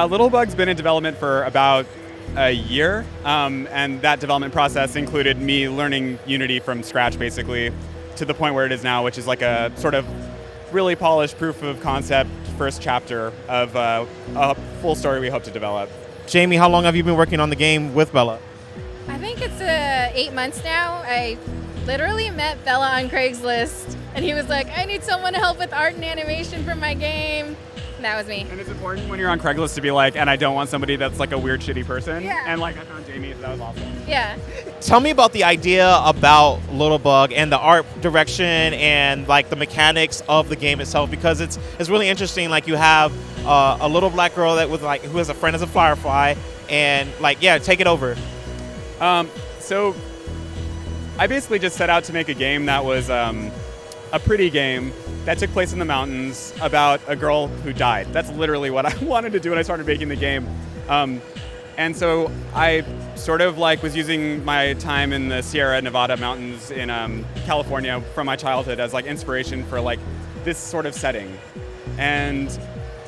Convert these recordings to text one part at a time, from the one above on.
Little Bug's been in development for about a year, and that development process included me learning Unity from scratch, basically, to the point where it is now, which is like a sort of really polished proof of concept first chapter of a full story we hope to develop. Jamie, how long have you been working on the game with Bela? I think it's 8 months now. I literally met Bela on Craigslist, and he was like, I need someone to help with art and animation for my game. And that was me. And it's important when you're on Craigslist to be like, and I don't want somebody that's like a weird, shitty person. Yeah. And like I found Jamie, so that was awesome. Yeah. Tell me about the idea about Little Bug and the art direction and like the mechanics of the game itself, because it's really interesting. Like you have a little black girl that was like who has a friend as a firefly, and like take it over. So I basically just set out to make a game that was a pretty game that took place in the mountains about a girl who died. That's literally what I wanted to do when I started making the game. And so I sort of like was using my time in the Sierra Nevada mountains in California from my childhood as like inspiration for like this sort of setting. And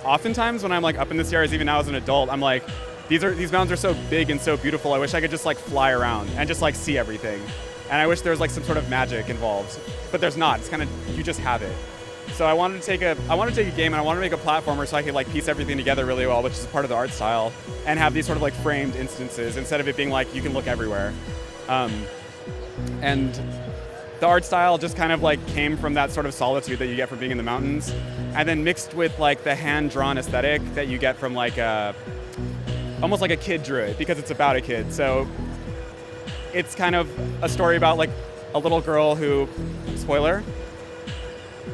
oftentimes when I'm like up in the Sierras, even now as an adult, I'm like, these mountains are so big and so beautiful. I wish I could just like fly around and just like see everything. And I wish there was like some sort of magic involved, but there's not. It's kind of, you just have it. So I wanted to take a game and I wanted to make a platformer so I could like piece everything together really well, which is part of the art style, and have these sort of like framed instances instead of it being like you can look everywhere. And the art style just kind of like came from that sort of solitude that you get from being in the mountains, and then mixed with like the hand-drawn aesthetic that you get from like almost like a kid drew it, because it's about a kid. So it's kind of a story about like a little girl who, spoiler,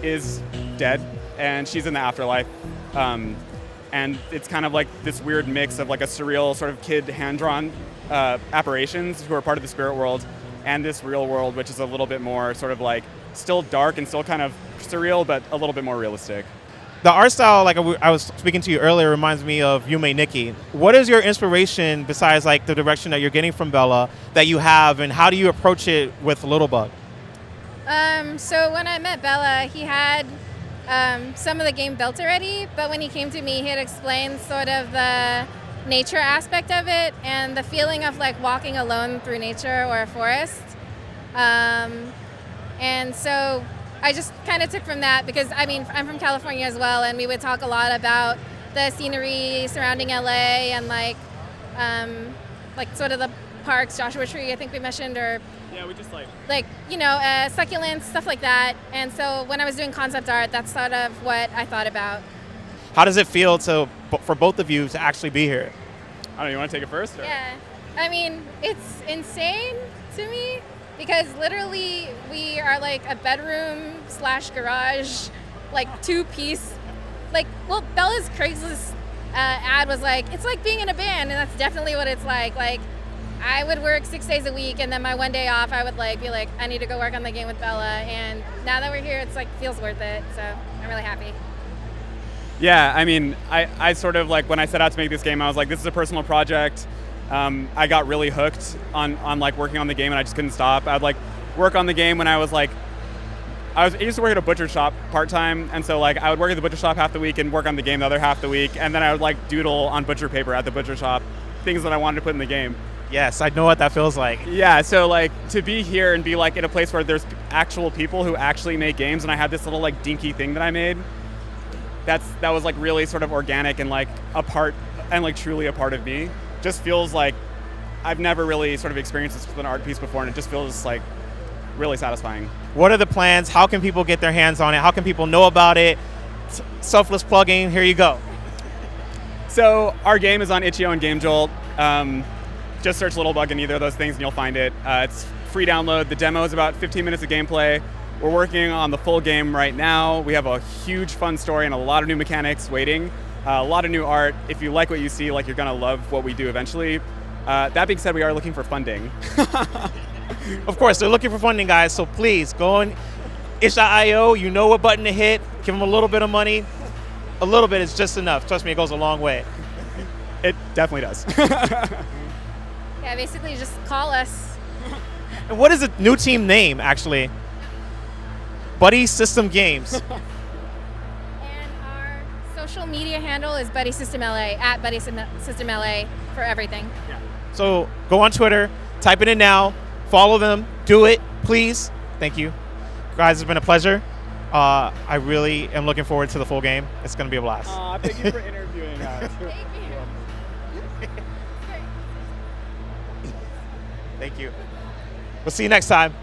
is dead, and she's in the afterlife, and it's kind of like this weird mix of like a surreal sort of kid hand-drawn apparitions who are part of the spirit world, and this real world, which is a little bit more sort of like still dark and still kind of surreal, but a little bit more realistic. The art style, like I was speaking to you earlier, reminds me of Yume Nikki. What is your inspiration besides like the direction that you're getting from Bela that you have, and how do you approach it with Little Bug? So when I met Bela, he had some of the game built already, but when he came to me, he had explained sort of the nature aspect of it and the feeling of like walking alone through nature or a forest. And so I just kind of took from that, because I mean, I'm from California as well, and we would talk a lot about the scenery surrounding LA and like sort of the parks, Joshua Tree, I think we mentioned, or yeah, we just like succulents, stuff like that. And so when I was doing concept art, that's sort of what I thought about. How does it feel for both of you to actually be here? I don't know, you want to take it first? Or? Yeah, I mean, it's insane to me, because literally we are like a bedroom / garage, like 2-piece. Like, well, Bela's Craigslist ad was like, it's like being in a band, and that's definitely what it's like. Like, I would work 6 days a week, and then my one day off, I would like be like, I need to go work on the game with Bela. And now that we're here, it's like feels worth it. So I'm really happy. Yeah, I mean, I sort of like when I set out to make this game, I was like, this is a personal project. I got really hooked on like working on the game, and I just couldn't stop. I'd like work on the game when I was like, I used to work at a butcher shop part-time, and so like I would work at the butcher shop half the week and work on the game the other half the week, and then I would like doodle on butcher paper at the butcher shop things that I wanted to put in the game. Yes, I know what that feels like. Yeah, so like to be here and be like in a place where there's actual people who actually make games, and I had this little like dinky thing that I made, that was like really sort of organic and like a part, and like truly a part of me. Just feels like I've never really sort of experienced this with an art piece before, and it just feels like really satisfying. What are the plans? How can people get their hands on it? How can people know about it? Selfless plugging, here you go. So our game is on itch.io and GameJolt. Just search Little Bug in either of those things and you'll find it. It's free download. The demo is about 15 minutes of gameplay. We're working on the full game right now. We have a huge fun story and a lot of new mechanics waiting. A lot of new art. If you like what you see, like you're gonna love what we do eventually. That being said, we are looking for funding. Of course, they're looking for funding, guys, so please go on itch.io. You know what button to hit. Give them a little bit of money. A little bit is just enough. Trust me, it goes a long way. It definitely does. Yeah, basically just call us. And what is the new team name, actually? Buddy System Games. And our social media handle is Buddy System LA, at Buddy System LA for everything. So go on Twitter, type it in now, follow them, do it, please. Thank you. Guys, it's been a pleasure. I really am looking forward to the full game. It's going to be a blast. Thank you for interviewing us. Thank you. Thank you. We'll see you next time.